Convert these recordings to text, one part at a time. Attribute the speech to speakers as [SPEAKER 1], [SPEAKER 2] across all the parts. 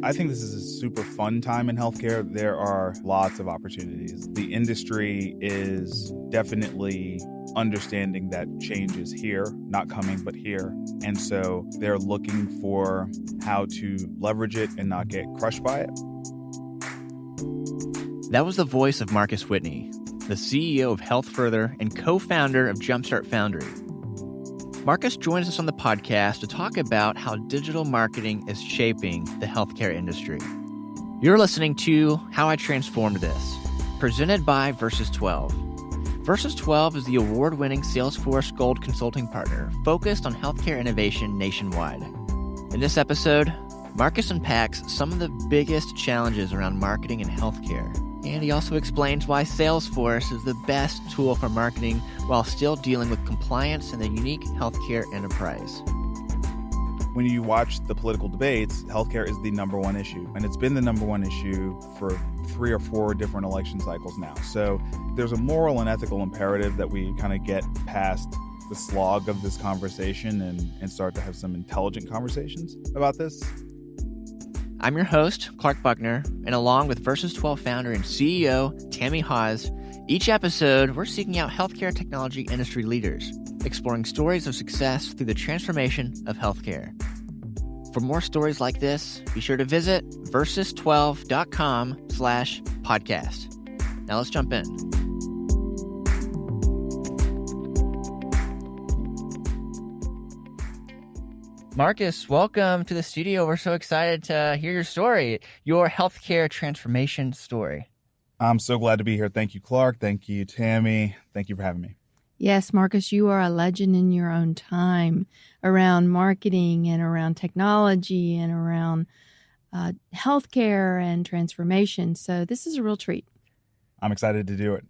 [SPEAKER 1] I think this is a super fun time in healthcare. There are lots of opportunities. The industry is definitely understanding that change is here, not coming, but here. And so they're looking for how to leverage it and not get crushed by it.
[SPEAKER 2] That was the voice of Marcus Whitney, the CEO of Health Further and co-founder of Jumpstart Foundry. Marcus joins us on the podcast to talk about how digital marketing is shaping the healthcare industry. You're listening to How I Transformed This, presented by Versus 12. Versus 12 is the award-winning Salesforce Gold consulting partner focused on healthcare innovation nationwide. In this episode, Marcus unpacks some of the biggest challenges around marketing in healthcare, and he also explains why Salesforce is the best tool for marketing while still dealing with compliance in the unique healthcare enterprise.
[SPEAKER 1] When you watch the political debates, healthcare is the number one issue, and it's been the number one issue for 3 or 4 different election cycles now. So there's a moral and ethical imperative that we kind of get past the slog of this conversation and start to have some intelligent conversations about this.
[SPEAKER 2] I'm your host, Clark Buckner, and along with Versus 12 founder and CEO, Tammy Hawes, each episode, we're seeking out healthcare technology industry leaders, exploring stories of success through the transformation of healthcare. For more stories like this, be sure to visit versus12.com/podcast. Now let's jump in. Marcus, welcome to the studio. We're so excited to hear your story, your healthcare transformation story.
[SPEAKER 1] I'm so glad to be here. Thank you, Clark. Thank you, Tammy. Thank you for having me.
[SPEAKER 3] Yes, Marcus, you are a legend in your own time around marketing and around technology and around healthcare and transformation. So this is a real treat.
[SPEAKER 1] I'm excited to do it.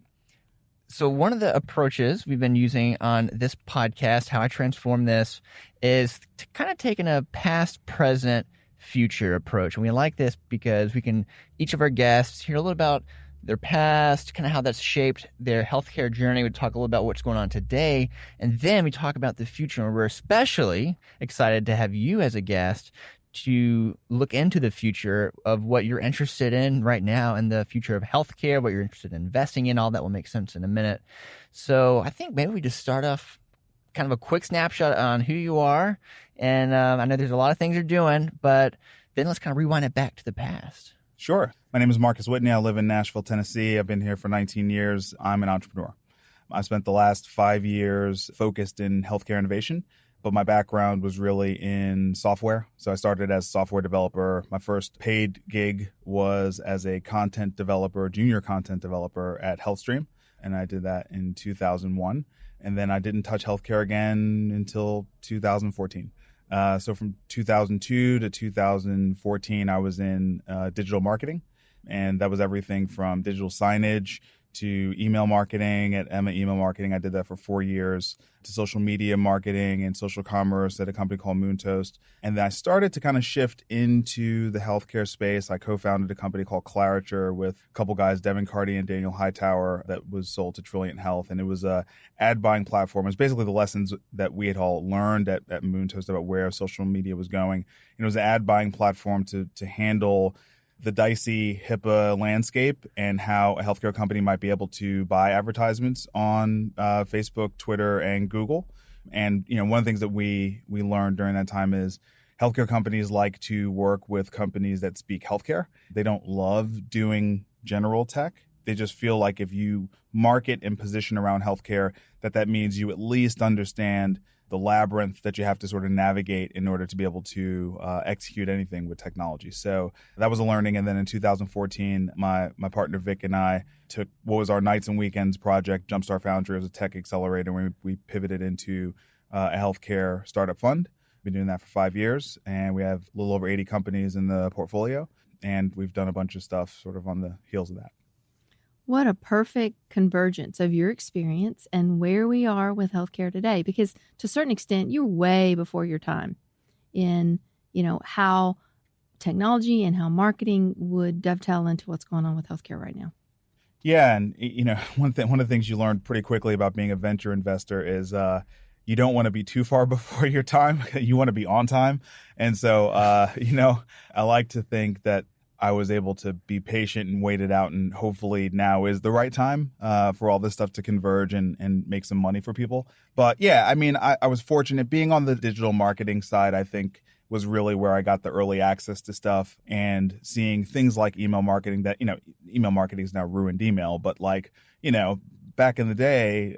[SPEAKER 2] So one of the approaches we've been using on this podcast, How I Transform This, is to kind of taking a past, present, future approach. And we like this because we can, each of our guests, hear a little about their past, kind of how that's shaped their healthcare journey. We talk a little about what's going on today, and then we talk about the future. And we're especially excited to have you as a guest to look into the future of what you're interested in right now and the future of healthcare, what you're interested in investing in. All that will make sense in a minute. So I think maybe we just start off kind of a quick snapshot on who you are. And I know there's a lot of things you're doing, but then let's kind of rewind it back to the past.
[SPEAKER 1] Sure. My name is Marcus Whitney. I live in Nashville, Tennessee. I've been here for 19 years. I'm an entrepreneur. I spent the last 5 years focused in healthcare innovation, but my background was really in software. So I started as a software developer. My first paid gig was as a content developer, junior content developer at HealthStream, and I did that in 2001. And then I didn't touch healthcare again until 2014. So from 2002 to 2014, I was in digital marketing, and that was everything from digital signage to email marketing at Emma Email Marketing. I did that for 4 years, to social media marketing and social commerce at a company called Moontoast. And then I started to kind of shift into the healthcare space. I co-founded a company called Clariture with a couple guys, Devin Carty and Daniel Hightower, that was sold to Trilliant Health. And it was a ad buying platform. It was basically the lessons that we had all learned at Moontoast about where social media was going. And it was an ad buying platform to handle the dicey HIPAA landscape and how a healthcare company might be able to buy advertisements on Facebook, Twitter, and Google. And one of the things that we learned during that time is healthcare companies like to work with companies that speak healthcare. They don't love doing general tech. They just feel like if you market and position around healthcare, that means you at least understand the labyrinth that you have to sort of navigate in order to be able to execute anything with technology. So that was a learning. And then in 2014, my partner Vic and I took what was our nights and weekends project, Jumpstart Foundry, as a tech accelerator. We pivoted into a healthcare startup fund. We've been doing that for 5 years, and we have a little over 80 companies in the portfolio. And we've done a bunch of stuff sort of on the heels of that.
[SPEAKER 3] What a perfect convergence of your experience and where we are with healthcare today, because to a certain extent, you're way before your time in, how technology and how marketing would dovetail into what's going on with healthcare right now.
[SPEAKER 1] Yeah. And, one of the things you learn pretty quickly about being a venture investor is you don't want to be too far before your time. You want to be on time. And so, I like to think that I was able to be patient and wait it out, and hopefully now is the right time for all this stuff to converge and make some money for people. But yeah, I mean, I was fortunate being on the digital marketing side. I think was really where I got the early access to stuff, and seeing things like email marketing that, email marketing is now ruined email, but like, back in the day,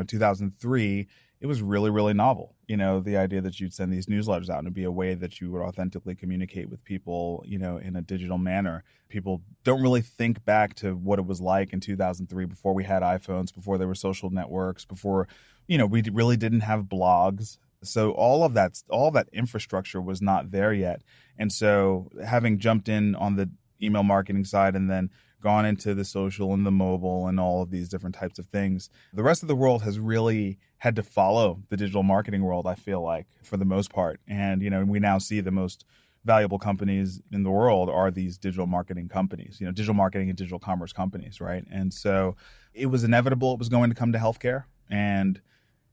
[SPEAKER 1] 2003, it was really, really novel. The idea that you'd send these newsletters out and it'd be a way that you would authentically communicate with people, in a digital manner. People don't really think back to what it was like in 2003 before we had iPhones, before there were social networks, before, we really didn't have blogs. So all that infrastructure was not there yet. And so having jumped in on the email marketing side and then gone into the social and the mobile and all of these different types of things, the rest of the world has really had to follow the digital marketing world, I feel like, for the most part. And, we now see the most valuable companies in the world are these digital marketing companies, digital marketing and digital commerce companies, right? And so it was inevitable it was going to come to healthcare, and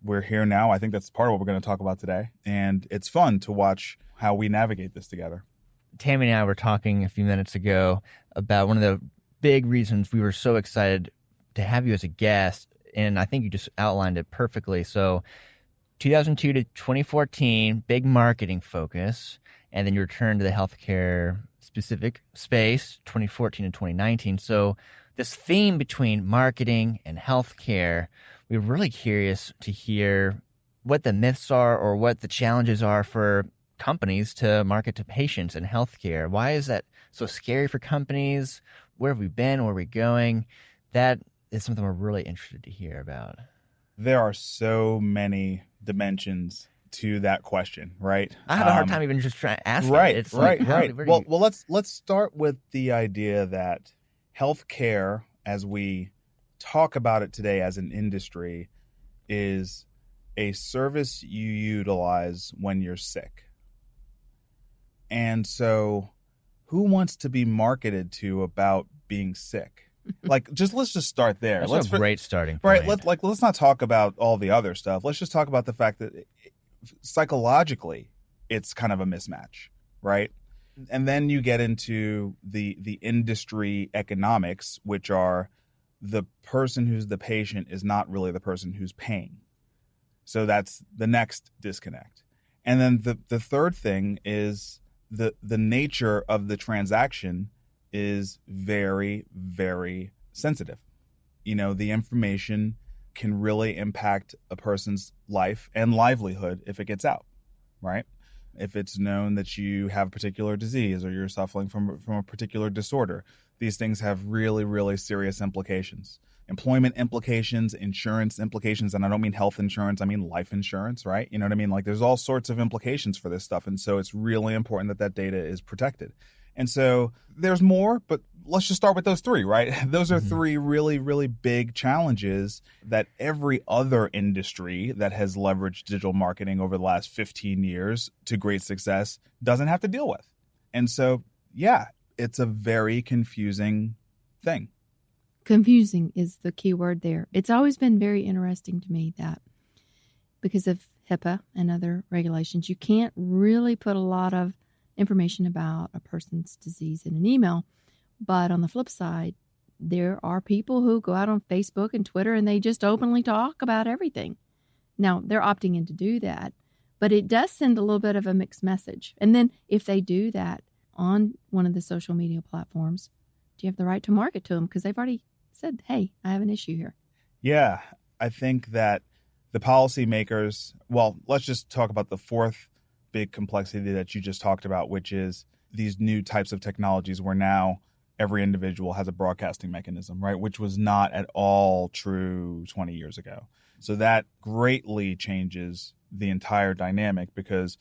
[SPEAKER 1] we're here now. I think that's part of what we're going to talk about today. And it's fun to watch how we navigate this together.
[SPEAKER 2] Tammy and I were talking a few minutes ago about one of the big reasons we were so excited to have you as a guest, and I think you just outlined it perfectly. So 2002 to 2014, big marketing focus, and then you returned to the healthcare specific space, 2014 and 2019. So this theme between marketing and healthcare, we're really curious to hear what the myths are or what the challenges are for companies to market to patients in healthcare. Why is that so scary for companies? Where have we been? Where are we going? That is something we're really interested to hear about.
[SPEAKER 1] There are so many dimensions to that question, right?
[SPEAKER 2] I have a hard time even just trying to ask
[SPEAKER 1] right,
[SPEAKER 2] it. It's
[SPEAKER 1] right,
[SPEAKER 2] like,
[SPEAKER 1] right. Well, let's start with the idea that healthcare, as we talk about it today as an industry, is a service you utilize when you're sick. And so who wants to be marketed to about being sick? Let's just start there.
[SPEAKER 2] That's a great starting point.
[SPEAKER 1] Right. Let's not talk about all the other stuff. Let's just talk about the fact that psychologically it's kind of a mismatch, right? And then you get into the industry economics, which are the person who's the patient is not really the person who's paying. So that's the next disconnect. And then the third thing is the nature of the transaction is very, very sensitive. The information can really impact a person's life and livelihood if it gets out, right? If it's known that you have a particular disease or you're suffering from a particular disorder, these things have really, really serious implications. Employment implications, insurance implications, and I don't mean health insurance, I mean life insurance, right? You know what I mean? Like there's all sorts of implications for this stuff. And so it's really important that data is protected. And so there's more, but let's just start with those three, right? Those are three really, really big challenges that every other industry that has leveraged digital marketing over the last 15 years to great success doesn't have to deal with. And so, yeah, it's a very confusing thing.
[SPEAKER 3] Confusing is the key word there. It's always been very interesting to me that because of HIPAA and other regulations, you can't really put a lot of information about a person's disease in an email. But on the flip side, there are people who go out on Facebook and Twitter and they just openly talk about everything. Now, they're opting in to do that, but it does send a little bit of a mixed message. And then if they do that on one of the social media platforms, do you have the right to market to them? Because they've already said, hey, I have an issue here.
[SPEAKER 1] Yeah, I think that the policymakers, well, let's just talk about the fourth big complexity that you just talked about, which is these new types of technologies where now every individual has a broadcasting mechanism, right? Which was not at all true 20 years ago. So that greatly changes the entire dynamic because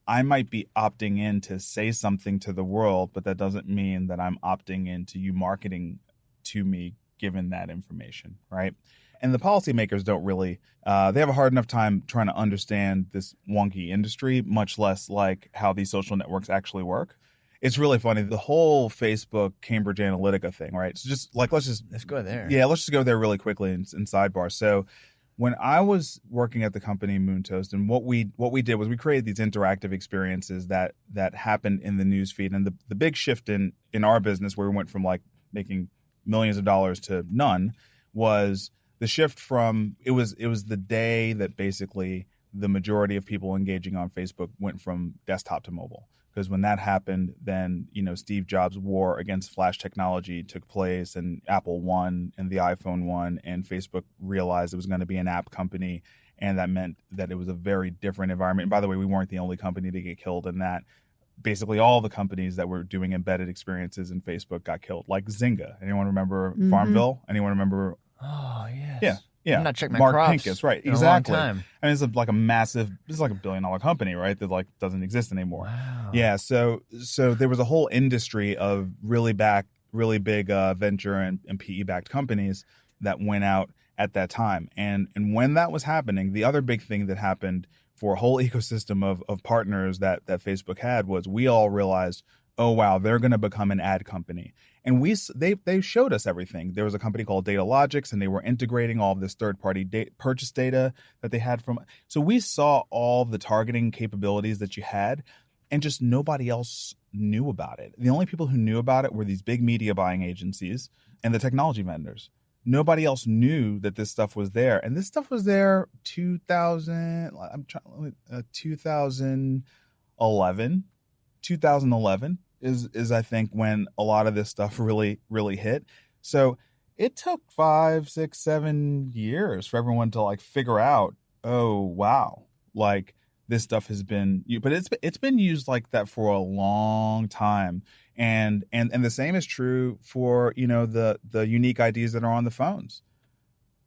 [SPEAKER 1] I might be opting in to say something to the world, but that doesn't mean that I'm opting into you marketing to me given that information, right? And the policymakers don't really, they have a hard enough time trying to understand this wonky industry, much less like how these social networks actually work. It's really funny, the whole Facebook Cambridge Analytica thing, right? So just like, let's go there. Yeah, let's just go there really quickly in sidebar. So when I was working at the company Moontoast, and what we did was we created these interactive experiences that happened in the newsfeed. And the big shift in our business, where we went from like making millions of dollars to none, was the shift from it was the day that basically the majority of people engaging on Facebook went from desktop to mobile. Because when that happened, then, Steve Jobs' war against flash technology took place, and Apple won and the iPhone won, and Facebook realized it was going to be an app company. And that meant that it was a very different environment. And by the way, we weren't the only company to get killed in that. Basically, all the companies that were doing embedded experiences in Facebook got killed, like Zynga. Anyone remember Farmville? Anyone remember?
[SPEAKER 2] Oh, yes.
[SPEAKER 1] Yeah. Yeah,
[SPEAKER 2] I'm not checking my
[SPEAKER 1] Mark
[SPEAKER 2] crops
[SPEAKER 1] Pincus, right?
[SPEAKER 2] in
[SPEAKER 1] Exactly.
[SPEAKER 2] a long time.
[SPEAKER 1] I mean, it's like a massive. This is like $1 billion company, right? That like doesn't exist anymore.
[SPEAKER 2] Wow.
[SPEAKER 1] Yeah. So there was a whole industry of really big venture and PE backed companies that went out at that time. And when that was happening, the other big thing that happened for a whole ecosystem of partners that Facebook had was we all realized, oh wow, they're going to become an ad company. And they showed us everything. There was a company called Datalogics, and they were integrating all of this third-party purchase data that they had from. So we saw all the targeting capabilities that you had, and just nobody else knew about it. The only people who knew about it were these big media buying agencies and the technology vendors. Nobody else knew that this stuff was there, and this stuff was there 2011 is I think when a lot of this stuff really hit. So it took 5, 6, 7 years for everyone to like figure out, oh wow, like this stuff has been, but it's been used like that for a long time. And the same is true for, the unique IDs that are on the phones.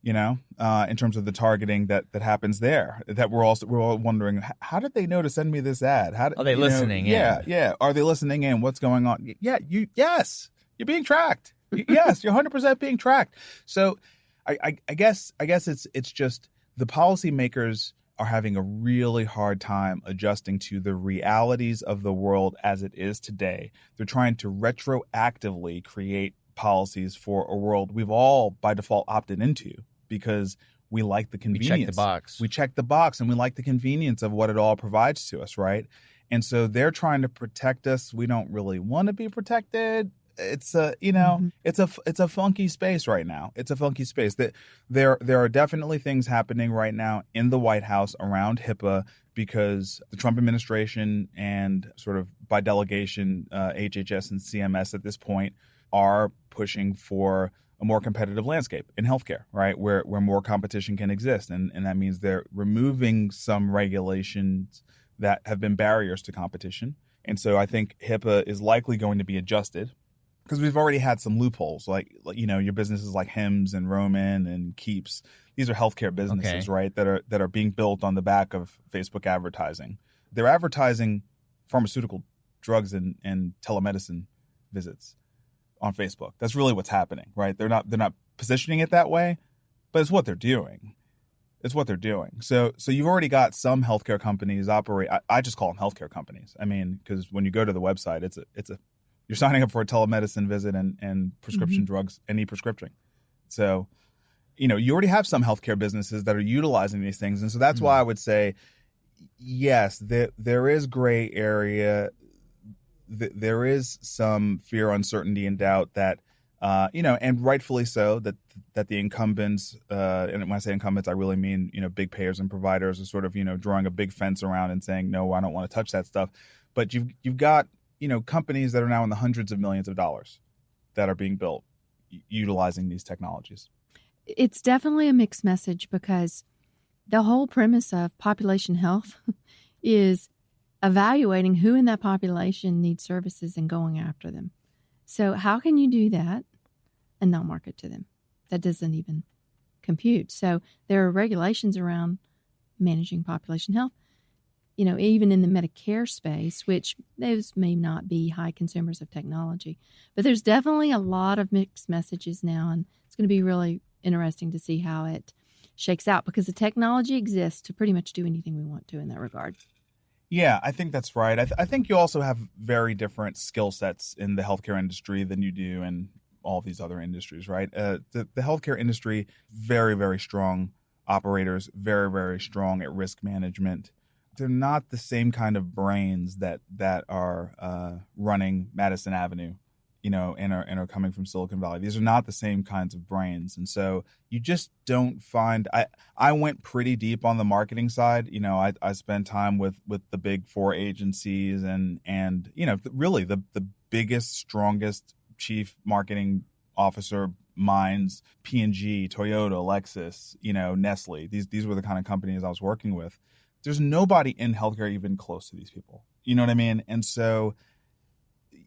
[SPEAKER 1] In terms of the targeting that happens there, that we're all wondering, how did they know to send me this ad?
[SPEAKER 2] Are they listening in?
[SPEAKER 1] Yeah. Are they listening in? What's going on? Yeah, yes, you're being tracked. Yes, you're 100% being tracked. So I guess it's just the policymakers are having a really hard time adjusting to the realities of the world as it is today. They're trying to retroactively create policies for a world we've all by default opted into, because we like the convenience.
[SPEAKER 2] We check the box.
[SPEAKER 1] We check the box, and we like the convenience of what it all provides to us, right? And so they're trying to protect us. We don't really want to be protected. It's it's a funky space right now. It's a funky space. That there are definitely things happening right now in the White House around HIPAA, because the Trump administration and sort of by delegation HHS and CMS at this point are pushing for a more competitive landscape in healthcare, right? Where more competition can exist. And that means they're removing some regulations that have been barriers to competition. And so I think HIPAA is likely going to be adjusted, because we've already had some loopholes, like your businesses like Hims and Roman and Keeps. These are healthcare businesses, right? That are being built on the back of Facebook advertising. They're advertising pharmaceutical drugs and telemedicine visits on Facebook. That's really what's happening, right? They're not positioning it that way, but it's what they're doing. It's what they're doing. So you've already got some healthcare companies operate. I just call them healthcare companies. I mean, because when you go to the website, it's a you're signing up for a telemedicine visit and prescription drugs and e-prescription. So, you already have some healthcare businesses that are utilizing these things. And so that's why I would say, yes, there is gray area. There is some fear, uncertainty, and doubt that, and rightfully so, that the incumbents, and when I say incumbents, I really mean, big payers and providers are sort of, drawing a big fence around and saying, no, I don't want to touch that stuff. But you've got, companies that are now in the hundreds of millions of dollars that are being built utilizing these technologies.
[SPEAKER 3] It's definitely a mixed message, because the whole premise of population health is evaluating who in that population needs services and going after them. So how can you do that and not market to them? That doesn't even compute. So there are regulations around managing population health. Even in the Medicare space, which those may not be high consumers of technology. But there's definitely a lot of mixed messages now, and it's going to be really interesting to see how it shakes out, because the technology exists to pretty much do anything we want to in that regard.
[SPEAKER 1] Yeah, I think that's right. I think you also have very different skill sets in the healthcare industry than you do in all these other industries, right? The healthcare industry, very, very strong operators, very, very strong at risk management. They're not the same kind of brains that are running Madison Avenue, and are coming from Silicon Valley. These are not the same kinds of brains. And so you just don't find, I went pretty deep on the marketing side. I spent time with the big four agencies and really the biggest, strongest chief marketing officer minds, P&G, Toyota, Lexus, Nestle. These were the kind of companies I was working with. There's nobody in healthcare even close to these people. You know what I mean? And so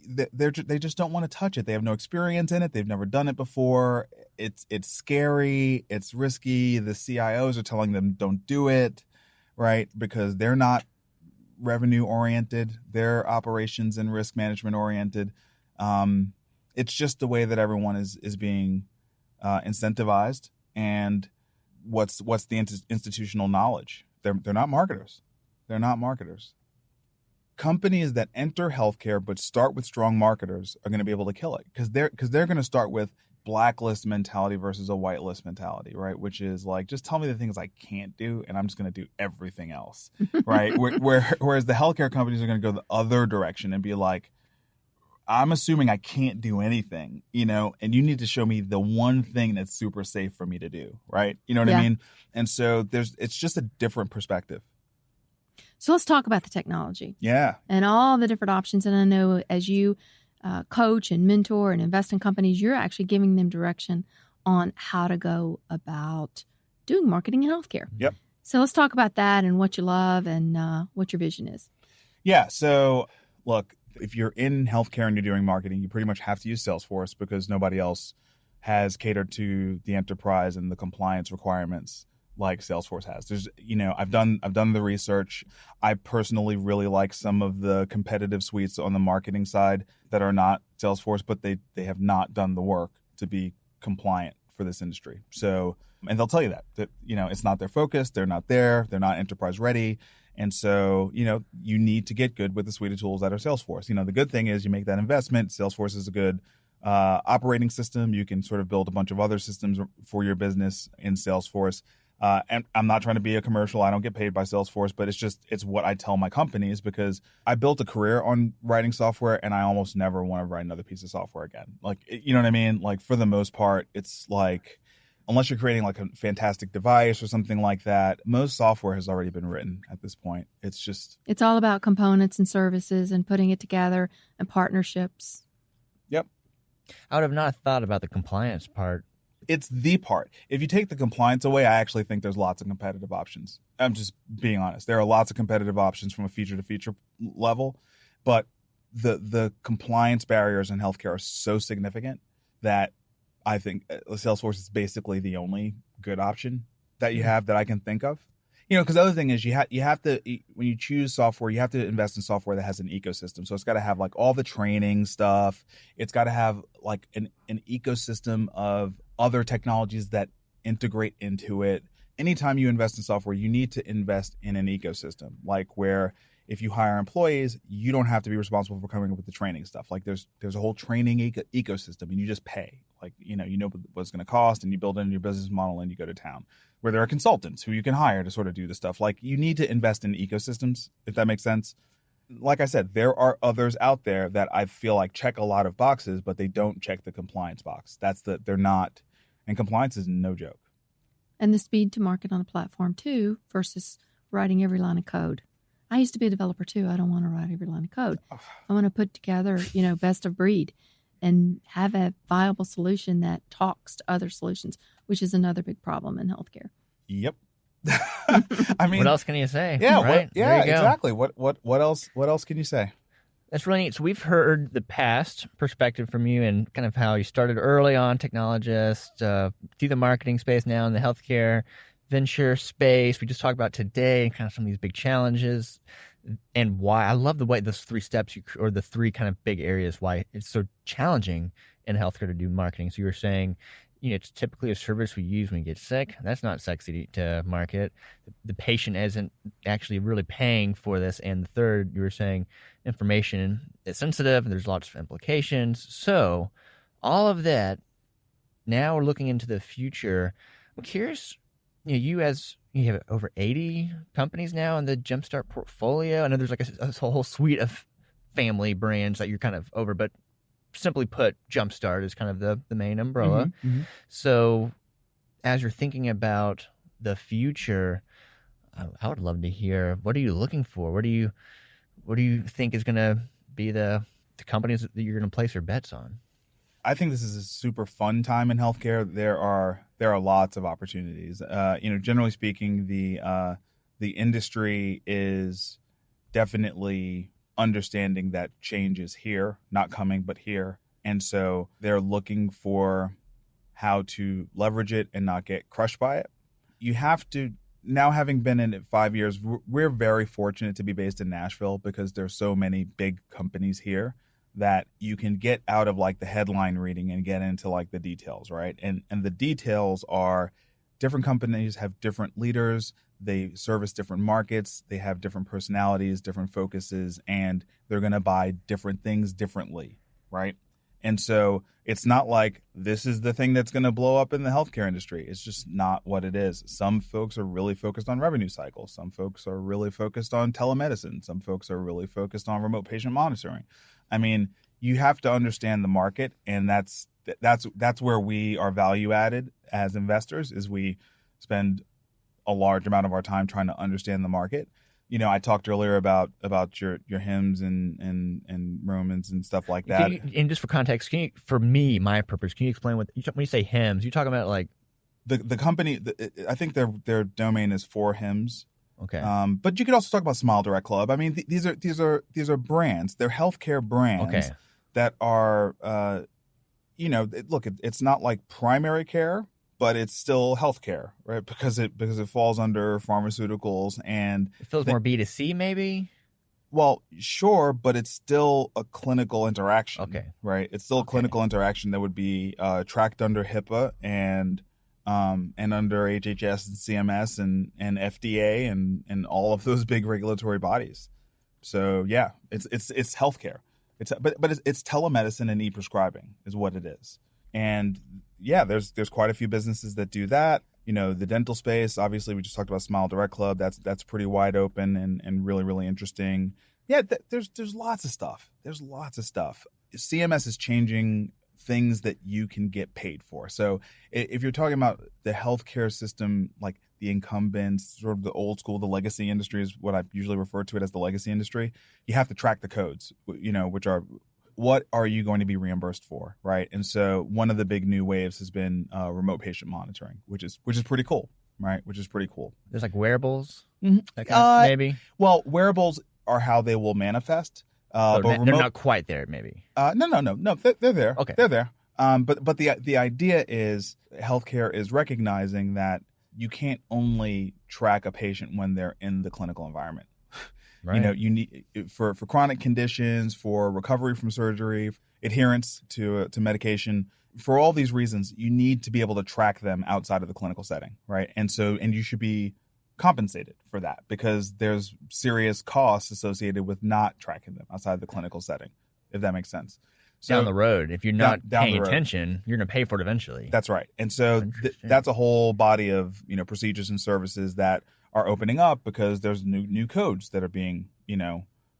[SPEAKER 1] they just don't want to touch it. They have no experience in it. They've never done it before. It's scary. It's risky. The CIOs are telling them don't do it, right? Because they're not revenue oriented. They're operations and risk management oriented. It's just the way that everyone is being incentivized. And what's the institutional knowledge? They're not marketers. They're not marketers. Companies that enter healthcare but start with strong marketers are going to be able to kill it because they're going to start with blacklist mentality versus a whitelist mentality, right? Which is like, just tell me the things I can't do, and I'm just going to do everything else, right? Whereas the healthcare companies are going to go the other direction and be like, I'm assuming I can't do anything, and you need to show me the one thing that's super safe for me to do, right? You know what I mean? And so it's just a different perspective.
[SPEAKER 3] So let's talk about the technology.
[SPEAKER 1] Yeah.
[SPEAKER 3] And all the different options. And I know as you coach and mentor and invest in companies, you're actually giving them direction on how to go about doing marketing in healthcare.
[SPEAKER 1] Yep.
[SPEAKER 3] So let's talk about that and what you love and what your vision is.
[SPEAKER 1] Yeah. So look, if you're in healthcare and you're doing marketing, you pretty much have to use Salesforce because nobody else has catered to the enterprise and the compliance requirements like Salesforce has. There's, I've done the research. I personally really like some of the competitive suites on the marketing side that are not Salesforce, but they have not done the work to be compliant for this industry. So, and they'll tell you that it's not their focus. They're not there. They're not enterprise ready. And so, you need to get good with the suite of tools that are Salesforce. The good thing is you make that investment. Salesforce is a good operating system. You can sort of build a bunch of other systems for your business in Salesforce. And I'm not trying to be a commercial. I don't get paid by Salesforce, but it's what I tell my companies because I built a career on writing software and I almost never want to write another piece of software again. Like, you know what I mean? Like for the most part, it's like, unless you're creating like a fantastic device or something like that, most software has already been written at this point. It's
[SPEAKER 3] all about components and services and putting it together and partnerships.
[SPEAKER 1] Yep.
[SPEAKER 2] I would have not thought about the compliance part.
[SPEAKER 1] It's the part. If you take the compliance away, I actually think there's lots of competitive options. I'm just being honest. There are lots of competitive options from a feature to feature level, but the compliance barriers in healthcare are so significant that I think Salesforce is basically the only good option that you have that I can think of. Because the other thing is you have to, when you choose software, you have to invest in software that has an ecosystem. So it's got to have like all the training stuff. It's got to have like an ecosystem of other technologies that integrate into it. Anytime you invest in software, you need to invest in an ecosystem, like where if you hire employees, you don't have to be responsible for coming up with the training stuff. Like there's a whole training ecosystem and you just pay. Like, you know what it's going to cost and you build it in your business model and you go to town. Where there are consultants who you can hire to sort of do the stuff. Like you need to invest in ecosystems, if that makes sense. Like I said, there are others out there that I feel like check a lot of boxes, but they don't check the compliance box. They're not, and compliance is no joke.
[SPEAKER 3] And the speed to market on a platform too, versus writing every line of code. I used to be a developer too. I don't want to write every line of code. I want to put together, best of breed and have a viable solution that talks to other solutions, which is another big problem in healthcare.
[SPEAKER 1] Yep. I mean,
[SPEAKER 2] what else can you say?
[SPEAKER 1] Yeah,
[SPEAKER 2] right?
[SPEAKER 1] Exactly. What else can you say?
[SPEAKER 2] That's really neat. So we've heard the past perspective from you and kind of how you started early on, technologist, through the marketing space now in the healthcare venture space. We just talked about today and kind of some of these big challenges and why. I love the way those three steps or the three kind of big areas why it's so challenging in healthcare to do marketing. So you were saying, it's typically a service we use when we get sick. That's not sexy to market. The patient isn't actually really paying for this. And the third, you were saying information is sensitive and there's lots of implications. So all of that, now we're looking into the future. I'm curious, you have over 80 companies now in the Jumpstart portfolio. I know there's like a whole suite of family brands that you're kind of over, but simply put, Jumpstart is kind of the main umbrella. So as you're thinking about the future, I would love to hear, what are you looking for? What do you think is going to be the companies that you're going to place your bets on?
[SPEAKER 1] I think this is a super fun time in healthcare. There are lots of opportunities. Generally speaking, the industry is definitely understanding that change is here, not coming, but here. And so they're looking for how to leverage it and not get crushed by it. You have to, now having been in it 5 years, we're very fortunate to be based in Nashville because there's so many big companies here that you can get out of like the headline reading and get into like the details, right? And the details are different companies have different leaders, they service different markets, they have different personalities, different focuses, and they're going to buy different things differently, right? And so it's not like this is the thing that's going to blow up in the healthcare industry. It's just not what it is. Some folks are really focused on revenue cycles. Some folks are really focused on telemedicine. Some folks are really focused on remote patient monitoring. I mean, you have to understand the market, and that's where we are value added as investors. Is we spend a large amount of our time trying to understand the market. I talked earlier about your hymns and Romans and stuff like that.
[SPEAKER 2] And just for context, for me, my purpose, can you explain when you say hymns? You're talking about like
[SPEAKER 1] the company. I think their domain is 4 hymns.
[SPEAKER 2] Okay.
[SPEAKER 1] But you could also talk about Smile Direct Club. I mean, these are brands. They're healthcare brands that are, look, it's not like primary care, but it's still healthcare, right? Because it falls under pharmaceuticals and
[SPEAKER 2] it feels more B2C, maybe.
[SPEAKER 1] Well, sure, but it's still a clinical interaction.
[SPEAKER 2] Okay.
[SPEAKER 1] Right. It's still a clinical interaction that would be tracked under HIPAA and under HHS and CMS and FDA and all of those big regulatory bodies. So yeah, it's healthcare. It's telemedicine and e-prescribing is what it is. And yeah, there's quite a few businesses that do that. The dental space, obviously we just talked about Smile Direct Club. That's pretty wide open and really, really interesting. Yeah, there's lots of stuff. There's lots of stuff. CMS is changing things that you can get paid for. So if you're talking about the healthcare system, like the incumbents, sort of the old school, the legacy industry is what I usually refer to it as the legacy industry. You have to track the codes, which are what are you going to be reimbursed for, right? And so one of the big new waves has been remote patient monitoring, which is pretty cool, right? Which is pretty cool.
[SPEAKER 2] There's like wearables, that kind of, maybe.
[SPEAKER 1] Well, wearables are how they will manifest.
[SPEAKER 2] But they're not quite there, maybe.
[SPEAKER 1] No, they're there.
[SPEAKER 2] Okay,
[SPEAKER 1] they're there. But the idea is healthcare is recognizing that you can't only track a patient when they're in the clinical environment. Right. You need for chronic conditions, for recovery from surgery, adherence to medication. For all these reasons, you need to be able to track them outside of the clinical setting, right? And you should be compensated for that because there's serious costs associated with not tracking them outside the clinical setting, if that makes sense. So,
[SPEAKER 2] down the road, if you're not paying attention, you're going to pay for it eventually.
[SPEAKER 1] That's right. And so that's a whole body of procedures and services that are opening up because there's new codes that are being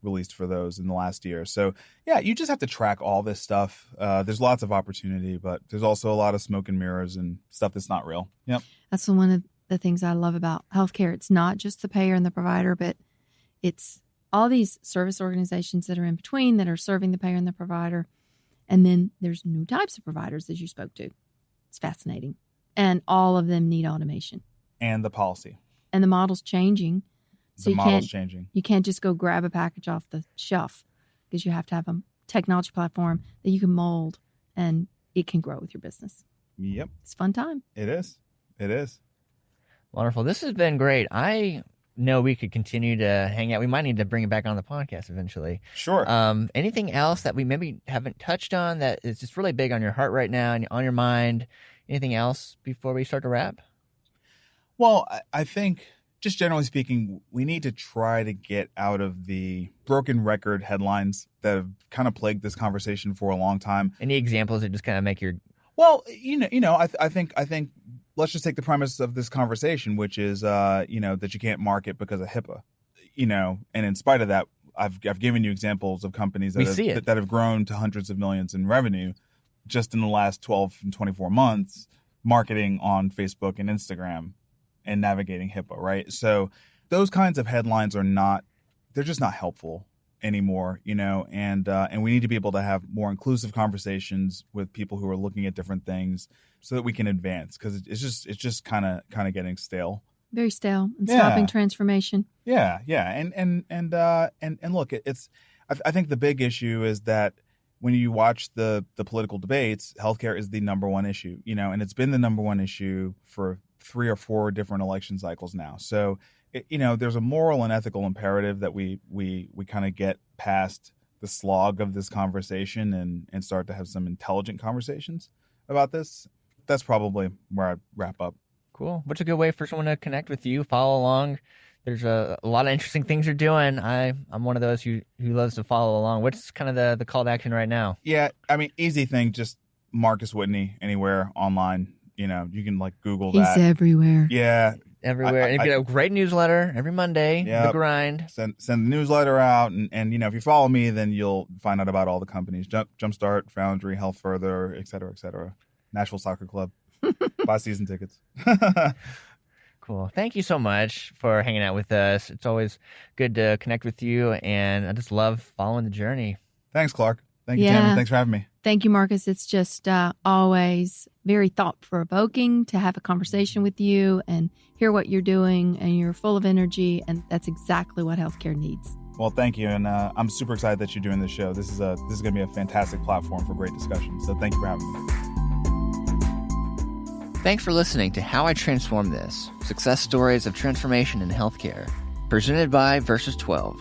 [SPEAKER 1] released for those in the last year. So yeah, you just have to track all this stuff. There's lots of opportunity, but there's also a lot of smoke and mirrors and stuff that's not real. Yep.
[SPEAKER 3] That's one of the things I love about healthcare. It's not just the payer and the provider, but it's all these service organizations that are in between that are serving the payer and the provider. And then there's new types of providers, as you spoke to. It's fascinating. And all of them need automation.
[SPEAKER 1] And the policy.
[SPEAKER 3] And the model's changing. So you can't just go grab a package off the shelf because you have to have a technology platform that you can mold and it can grow with your business.
[SPEAKER 1] Yep.
[SPEAKER 3] It's a fun time.
[SPEAKER 1] It is.
[SPEAKER 2] Wonderful. This has been great. I know we could continue to hang out. We might need to bring it back on the podcast eventually.
[SPEAKER 1] Sure.
[SPEAKER 2] Anything else that we maybe haven't touched on that is just really big on your heart right now and on your mind? Anything else before we start to wrap?
[SPEAKER 1] Well, I think just generally speaking, we need to try to get out of the broken record headlines that have kind of plagued this conversation for a long time.
[SPEAKER 2] Any examples that just kind of make your...
[SPEAKER 1] Well, I think let's just take the premise of this conversation, which is, that you can't market because of HIPAA, and in spite of that, I've given you examples of companies that have grown to hundreds of millions in revenue just in the last 12 and 24 months, marketing on Facebook and Instagram and navigating HIPAA, right? So those kinds of headlines they're just not helpful anymore, and we need to be able to have more inclusive conversations with people who are looking at different things so that we can advance, because it's just kind of getting stale.
[SPEAKER 3] Very stale and stopping transformation.
[SPEAKER 1] Yeah. And look, I think the big issue is that when you watch the political debates, healthcare is the number one issue, and it's been the number one issue for 3 or 4 different election cycles now. So, there's a moral and ethical imperative that we kind of get past the slog of this conversation and start to have some intelligent conversations about this. That's probably where I'd wrap up.
[SPEAKER 2] Cool. What's a good way for someone to connect with you, follow along? There's a lot of interesting things you're doing. I'm one of those who loves to follow along. What's kind of the call to action right now?
[SPEAKER 1] Yeah, I mean, easy thing, just Marcus Whitney anywhere online. You can Google that.
[SPEAKER 3] He's everywhere.
[SPEAKER 1] Yeah.
[SPEAKER 2] Everywhere. And you get a great newsletter every Monday, The Grind.
[SPEAKER 1] Send the newsletter out. And if you follow me, then you'll find out about all the companies. Jumpstart, Foundry, Health Further, et cetera, et cetera. Nashville Soccer Club. Buy season tickets.
[SPEAKER 2] Cool. Thank you so much for hanging out with us. It's always good to connect with you, and I just love following the journey.
[SPEAKER 1] Thanks, Clark. Thank you, Tammy. Thanks for having me.
[SPEAKER 3] Thank you, Marcus. It's just always very thought-provoking to have a conversation with you and hear what you're doing, and you're full of energy, and that's exactly what healthcare needs.
[SPEAKER 1] Well, thank you, and I'm super excited that you're doing this show. This is going to be a fantastic platform for great discussion, so thank you for having me.
[SPEAKER 2] Thanks for listening to How I Transform This, Success Stories of Transformation in Healthcare, presented by Versus 12.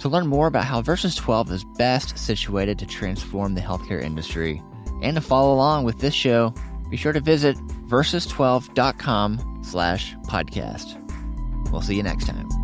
[SPEAKER 2] To learn more about how Versus 12 is best situated to transform the healthcare industry and to follow along with this show, be sure to visit versus12.com/podcast. We'll see you next time.